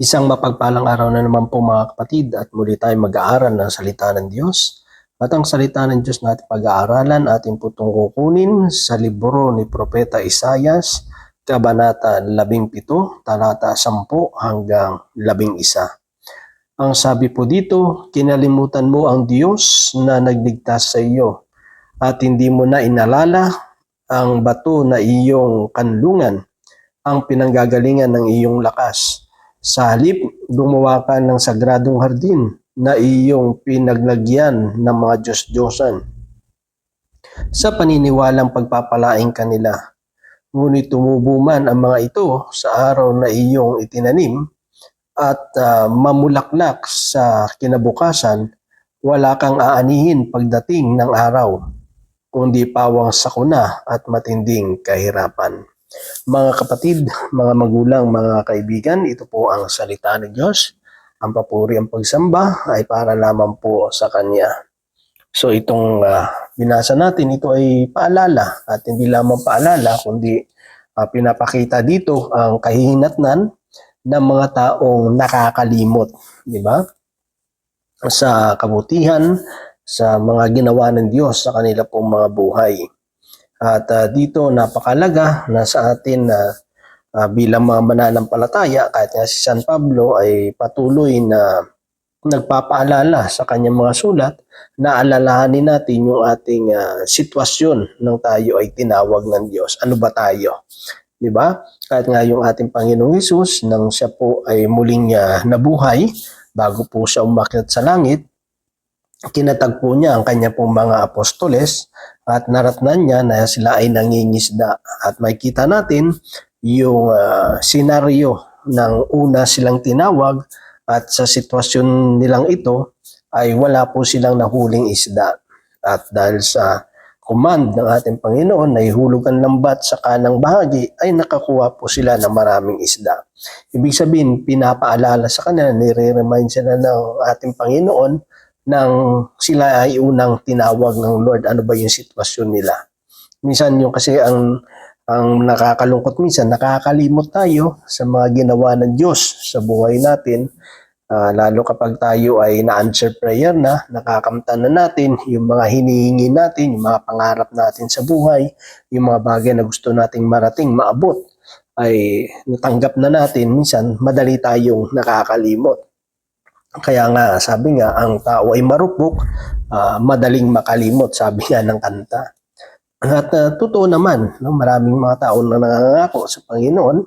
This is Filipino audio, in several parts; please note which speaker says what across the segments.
Speaker 1: Isang mapagpalang araw na naman po mga kapatid at muli tayo mag-aaral ng salita ng Diyos. At ang salita ng Diyos natin pag-aaralan atin po itong kukunin sa libro ni Propeta Isaias, Kabanata 17, talata 10 hanggang 11. Ang sabi po dito, kinalimutan mo ang Diyos na nagligtas sa iyo at hindi mo na inalala ang bato na iyong kanlungan, ang pinanggagalingan ng iyong lakas. Sa halip, gumawa ka ng sagradong hardin na iyong pinaglagyan ng mga Diyos-Diyosan. Sa paniniwalang pagpapalaing kanila, ngunit tumubo man ang mga ito sa araw na iyong itinanim at mamulaklak sa kinabukasan, wala kang aanihin pagdating ng araw, kundi pawang sakuna at matinding kahirapan. Mga kapatid, mga magulang, mga kaibigan, ito po ang salita ng Diyos. Ang papuri, ang pagsamba ay para lamang po sa Kanya. So itong binasa natin, ito ay paalala at hindi lamang paalala kundi pinapakita dito ang kahihinatnan ng mga taong nakakalimot, di ba? Sa kabutihan, sa mga ginawa ng Diyos sa kanila pong mga buhay. At dito napakalaga na sa atin na bilang mga mananampalataya, kahit nga si San Pablo ay patuloy na nagpapaalala sa kanyang mga sulat na alalahanin natin yung ating sitwasyon nang tayo ay tinawag ng Diyos. Ano ba tayo? Di ba? Kahit nga yung ating Panginoong Hesus nang siya po ay muling nabuhay bago po siya umakyat sa langit, kinatagpo niya ang kanya pong mga apostoles at naratnan niya na sila ay nangingisda. At makikita natin yung senaryo ng una silang tinawag at sa sitwasyon nilang ito ay wala po silang nahuling isda. At dahil sa command ng ating Panginoon na ihulog ang lambat sa kanang bahagi ay nakakuha po sila ng maraming isda. Ibig sabihin, pinapaalala sa kanila, nire-remind sila ng ating Panginoon nang sila ay unang tinawag ng Lord, ano ba yung sitwasyon nila. Minsan yung kasi ang nakakalungkot minsan, nakakalimot tayo sa mga ginawa ng Diyos sa buhay natin, lalo kapag tayo ay na-answer prayer na, nakakamtan na natin yung mga hinihingi natin, yung mga pangarap natin sa buhay, yung mga bagay na gusto nating marating, maabot, ay natanggap na natin, minsan madali tayong nakakalimot. Kaya nga, sabi nga, ang tao ay marupok, madaling makalimot, sabi nga ng kanta. At totoo naman, no, maraming mga tao na nangangako sa Panginoon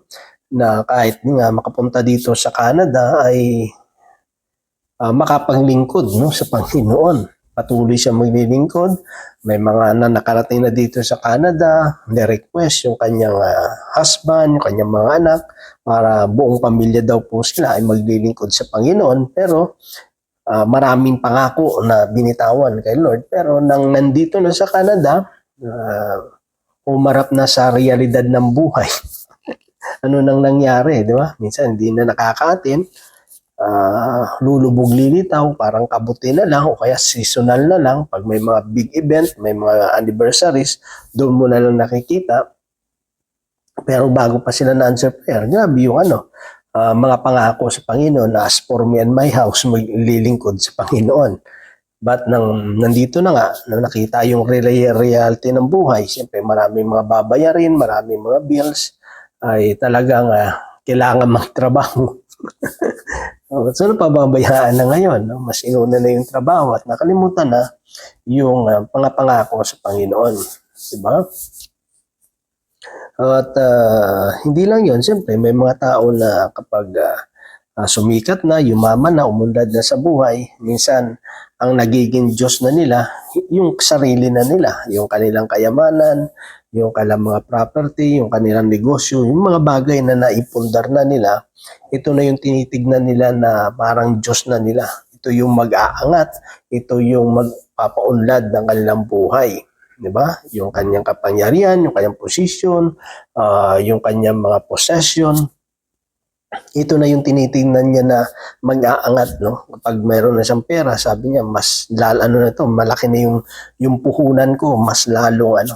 Speaker 1: na kahit nga makapunta dito sa Canada ay makapaglingkod, no, sa Panginoon. Patuloy siya maglilingkod. May mga nakarating na dito sa Canada, ni-request yung kanyang husband, yung kanyang mga anak, para buong pamilya daw po sila ay maglilingkod sa Panginoon. Pero maraming pangako na binitawan kay Lord. Pero nang nandito na sa Canada, umarap na sa realidad ng buhay. Ano nang nangyari, di ba? Minsan hindi na nakaka-attend. Lulubog lilitaw, parang kabuti na lang o kaya seasonal na lang. Pag may mga big event, may mga anniversaries, doon mo na lang nakikita. Pero bago pa sila na-answer prayer, grabe yung mga pangako sa Panginoon na as for me and my house, maglilingkod sa Panginoon. But nandito na nga, nang nakita yung reality ng buhay, siyempre maraming mga babayarin, maraming mga bills, ay talagang kailangan magtrabaho. So, ano pa babayaan na ngayon? No? Mas inuna na yung trabaho at nakalimutan na yung pangako sa Panginoon. Diba? At hindi lang yun, siyempre may mga tao na kapag sumikat na, yumaman na, umunlad na sa buhay, minsan ang nagiging Diyos na nila, yung sarili na nila, yung kanilang kayamanan, yung kanilang mga property, yung kanilang negosyo, yung mga bagay na naipundar na nila, ito na yung tinitignan nila na parang Diyos na nila. Ito yung mag-aangat, ito yung magpapaunlad ng kanilang buhay. Diba? Yung kanyang kapangyarihan, yung kanyang posisyon, yung kanyang mga possession. Ito na yung tinitingnan niya na mag-aangat, no? Kapag mayroon na siyang pera, sabi niya, mas malaki na yung puhunan ko, mas lalong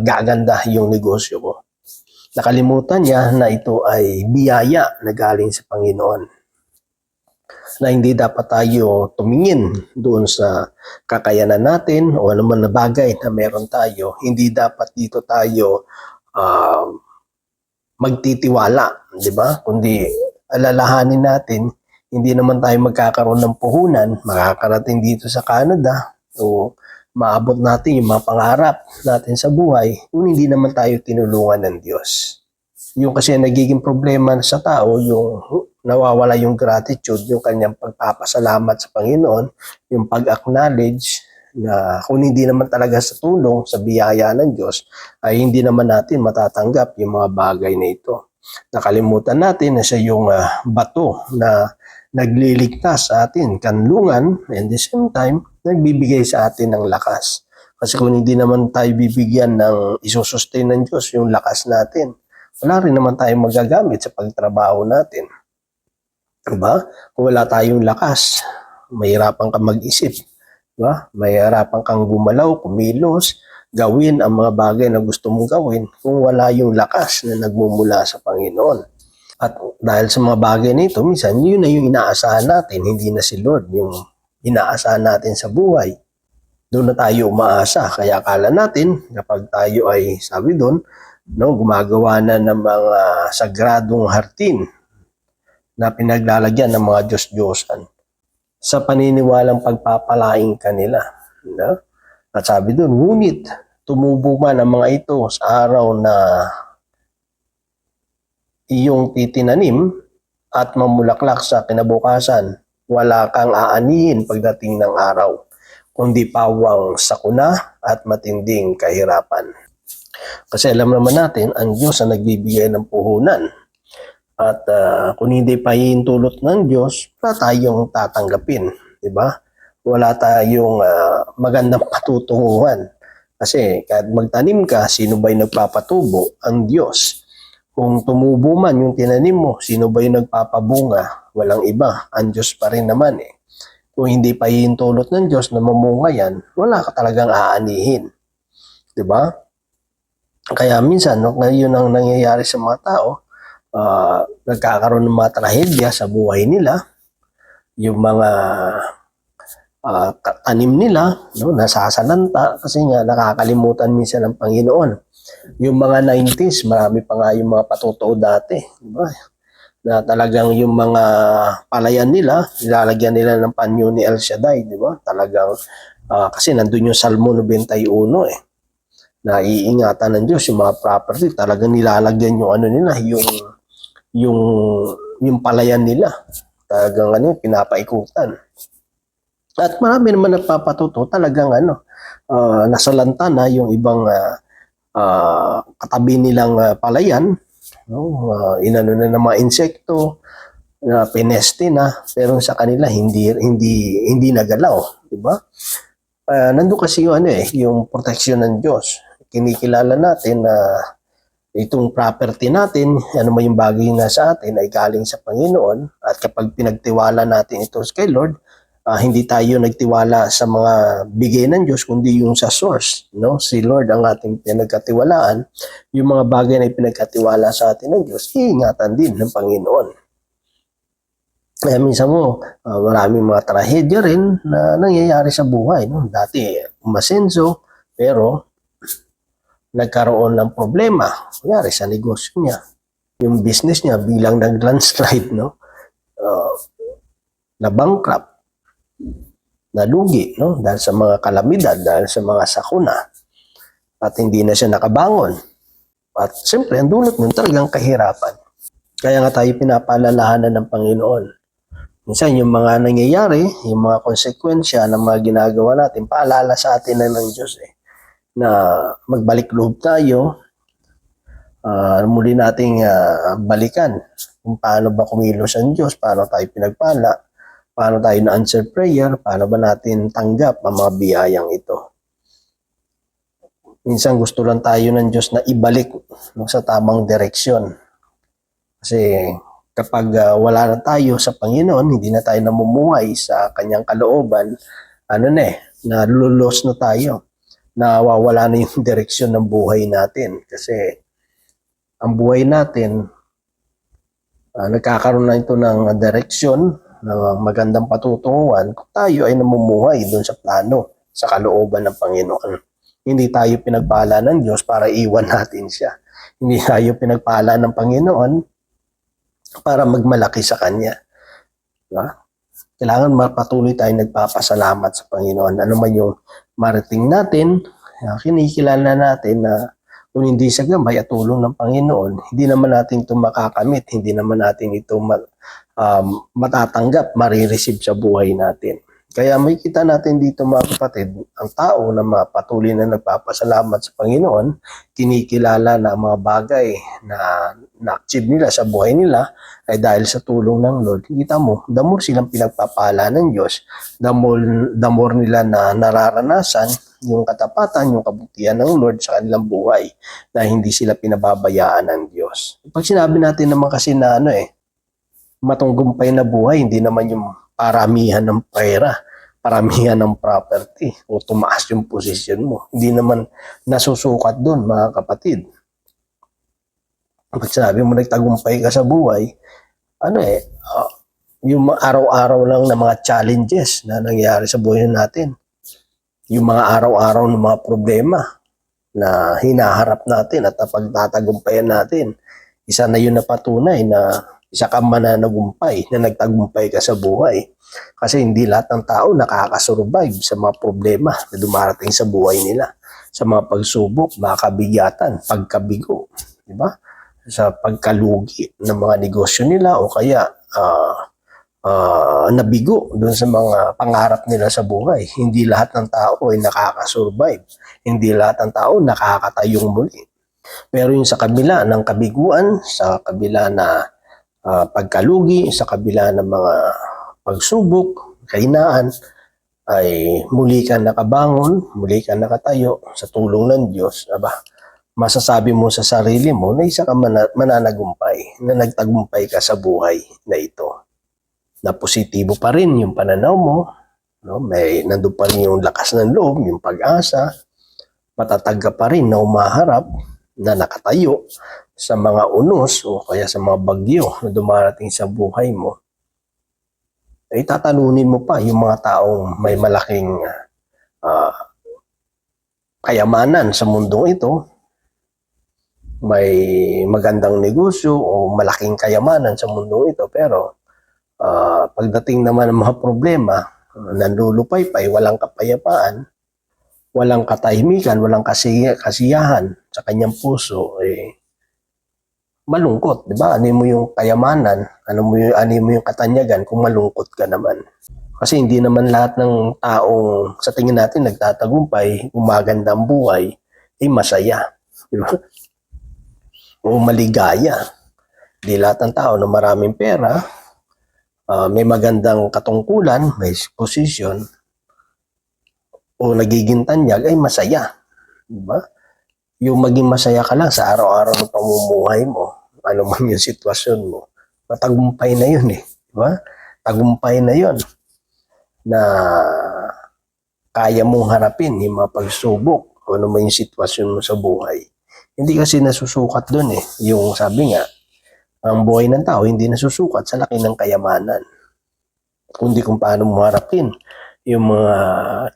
Speaker 1: gaganda yung negosyo ko. Nakalimutan niya na ito ay biyaya na galing sa Panginoon. na hindi dapat tayo tumingin doon sa kakayanan natin o anuman na bagay na meron tayo. Hindi dapat dito tayo magtitiwala, di ba? Kundi alalahanin natin, hindi naman tayo magkakaroon ng puhunan, makakarating dito sa Canada o maabot natin yung mga pangarap natin sa buhay kung hindi naman tayo tinulungan ng Diyos. Yung kasi nagiging problema sa tao, yung nawawala yung gratitude, yung kanyang pagpapasalamat sa Panginoon, yung pag-acknowledge na kung hindi naman talaga sa tulong, sa biyaya ng Diyos, ay hindi naman natin matatanggap yung mga bagay na ito. Nakalimutan natin na siya yung bato na nagliligtas sa atin, kanlungan, and the same time, nagbibigay sa atin ng lakas. Kasi kung hindi naman tayo bibigyan ng isusustain ng Diyos yung lakas natin, wala rin naman tayong magagamit sa pagtrabaho natin. Diba? Kung wala tayong lakas, mahirapan ka mag-isip. Diba? Mahirapan kang gumalaw, kumilos, gawin ang mga bagay na gusto mong gawin kung wala yung lakas na nagmumula sa Panginoon. At dahil sa mga bagay na ito, minsan yun na yung inaasahan natin, hindi na si Lord yung inaasahan natin sa buhay. Doon na tayo umaasa. Kaya akala natin, kapag tayo ay, sabi doon, gumagawa na ng mga sagradong hartin na pinaglalagyan ng mga Diyos-Diyosan sa paniniwalang pagpapalaing kanila. No? At sabi doon, ngunit tumubo man ang mga ito sa araw na iyong titinanim at mamulaklak sa kinabukasan, wala kang aanihin pagdating ng araw, kundi pawang sakuna at matinding kahirapan. Kasi alam naman natin, ang Diyos ang nagbibigay ng puhunan. At kung hindi pa hihintulot ng Diyos, wala tayong tatanggapin. Diba? Wala tayong magandang patutunguhan. Kasi kahit magtanim ka, sino ba'y nagpapatubo? Ang Diyos. Kung tumubo man yung tinanim mo, sino ba'y nagpapabunga? Walang iba. Ang Diyos pa rin naman eh. Kung hindi pa hihintulot ng Diyos na mamunga yan, wala ka talagang aanihin. Diba? Kaya minsan, ngayon ang nangyayari sa mga tao, nagkakaroon ng mga trahedya sa buhay nila, yung mga tanim nila, nasasalanta kasi nga nakakalimutan minsan ng Panginoon. Yung mga 90s, marami pa nga yung mga patutuo dati, diba? Na talagang yung mga palayan nila, nilalagyan nila ng panyo ni El Shaddai, diba? Talagang, kasi nandun yung Salmo 91 eh. Na iingatan ng Diyos yung mga property, talagang nilalagyan yung nila, yung palayan nila. Talagang pinapaikutan. At marami naman nagpapatuto, talagang nasalanta na yung ibang katabi nilang palayan, inano na ng mga insekto, pineste na, pero sa kanila hindi nagalaw, di ba? Nandun kasi yung proteksyon ng Diyos. Kinikilala natin na itong property natin, ano man yung bagay na sa atin ay galing sa Panginoon, at kapag pinagtiwala natin ito kay Lord, hindi tayo nagtiwala sa mga bigay ng Diyos, kundi yung sa source. No? Si Lord ang ating pinagkatiwalaan. Yung mga bagay na pinagkatiwala sa atin ng Diyos, iingatan din ng Panginoon. Kaya minsan maraming mga trahedya rin na nangyayari sa buhay. No? Dati, umasenso, pero nagkaroon ng problema. Kunyari sa negosyo niya. Yung business niya bilang nag-landslide, na bankrupt, nalugi, dahil sa mga kalamidad, dahil sa mga sakuna, at hindi na siya nakabangon. At siyempre, ang dulot nun talagang kahirapan. Kaya nga tayo pinapaalalahanan ng Panginoon. Minsan, yung mga nangyayari, yung mga konsekwensya ng mga ginagawa natin, paalala sa atin ng Diyos na magbalik loob tayo, muli nating balikan kung paano ba kumilos ang Diyos, paano tayo pinagpala, paano tayo na-answer prayer, paano ba natin tanggap ang mga biyayang ito. Minsan gusto lang tayo ng Diyos na ibalik sa tamang direksyon. Kasi kapag wala na tayo sa Panginoon, hindi na tayo namumuhay sa kanyang kalooban, nalulos na tayo. Nawawala na yung direksyon ng buhay natin. Kasi ang buhay natin, nagkakaroon na ito ng direksyon, ng magandang patutunguhan kung tayo ay namumuhay doon sa plano, sa kalooban ng Panginoon. Hindi tayo pinagpala ng Diyos para iwan natin siya. Hindi tayo pinagpala ng Panginoon para magmalaki sa Kanya. Diba? Kailangan mapatuloy tayong nagpapasalamat sa Panginoon. Ano man yung marating natin, kinikilala natin na kung hindi sa gabay at tulong ng Panginoon, hindi naman natin ito makakamit, hindi naman natin ito matatanggap, marireceive sa buhay natin. Kaya makikita natin dito mga kapatid, ang tao na patuloy na nagpapasalamat sa Panginoon, kinikilala na ang mga bagay na na-achieve nila sa buhay nila ay dahil sa tulong ng Lord. Kita mo, the more silang pinagpapala ng Diyos, the more nila na nararanasan yung katapatan, yung kabutihan ng Lord sa kanilang buhay na hindi sila pinababayaan ng Diyos. Pag sinabi natin naman kasi na matunggumpay na buhay, hindi naman yung paramihan ng pera, paramihan ng property, o tumaas yung posisyon mo. Hindi naman nasusukat doon, mga kapatid. Pag sinabi mo nagtagumpay ka sa buhay, yung araw-araw lang na mga challenges na nangyari sa buhay natin. Yung mga araw-araw ng mga problema na hinaharap natin at napagtatagumpayan natin. Isa na yun na patunay na isa kang mananagumpay, na nagtagumpay ka sa buhay. Kasi hindi lahat ng tao nakakasurvive sa mga problema na dumarating sa buhay nila. Sa mga pagsubok, mga kabigatan, pagkabigo, di ba? Sa pagkalugi ng mga negosyo nila o kaya nabigo doon sa mga pangarap nila sa buhay. Hindi lahat ng tao ay nakakasurvive. Hindi lahat ng tao nakakatayong muli. Pero yung sa kabila ng kabiguan, sa kabila na pagkalugi, sa kabila ng mga pagsubok, kahinaan, ay muli kang nakabangon, muli kang nakatayo sa tulong ng Diyos. Masasabi mo sa sarili mo na isa ka mananagumpay, na nagtagumpay ka sa buhay na ito. Na positibo pa rin yung pananaw mo, nandun pa rin yung lakas ng loob, yung pag-asa, matatag ka pa rin na umaharap, na nakatayo sa mga unos o kaya sa mga bagyo na dumarating sa buhay mo, ay tatalunin mo pa yung mga taong may malaking kayamanan sa mundong ito, may magandang negosyo o malaking kayamanan sa mundong ito, pero pagdating naman ng mga problema, nanlulupaypay, walang kapayapaan, walang katahimikan, walang kasiyahan sa kanyang puso, malungkot, di ba? Ano mo yung kayamanan, ano mo yung katanyagan kung malungkot ka naman. Kasi hindi naman lahat ng taong sa tingin natin nagtatagumpay, gumaganda ang buhay, ay masaya. Di ba? O maligaya. Di lahat ng tao na maraming pera, may magandang katungkulan, may posisyon, o nagiging tanyag, ay masaya. Diba? Yung maging masaya ka lang sa araw-araw ng pamumuhay mo, ano man yung sitwasyon mo, matagumpay na yun eh. Diba? Tagumpay na yun na kaya mong harapin yung mga pagsubok o ano man yung sitwasyon mo sa buhay. Hindi kasi nasusukat dun eh. Yung sabi nga, ang buhay ng tao hindi nasusukat sa laki ng kayamanan, kundi kung paano mo harapin yung mga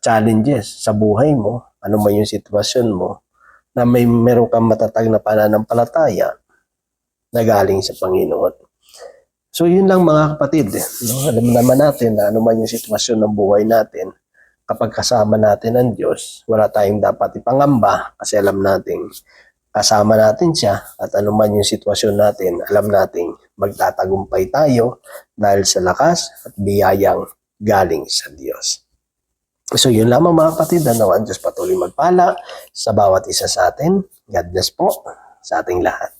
Speaker 1: challenges sa buhay mo, ano man yung sitwasyon mo, na meron kang matatag na pananampalataya na galing sa Panginoon. So yun lang mga kapatid, alam naman natin na ano man yung sitwasyon ng buhay natin, kapag kasama natin ang Diyos, wala tayong dapat ipangamba kasi alam natin kasama natin siya at ano man yung sitwasyon natin, alam natin magtatagumpay tayo dahil sa lakas at biyayang galing sa Diyos. So yun lamang mga kapatid, ang Diyos patuloy magpala sa bawat isa sa atin. God bless po sa ating lahat.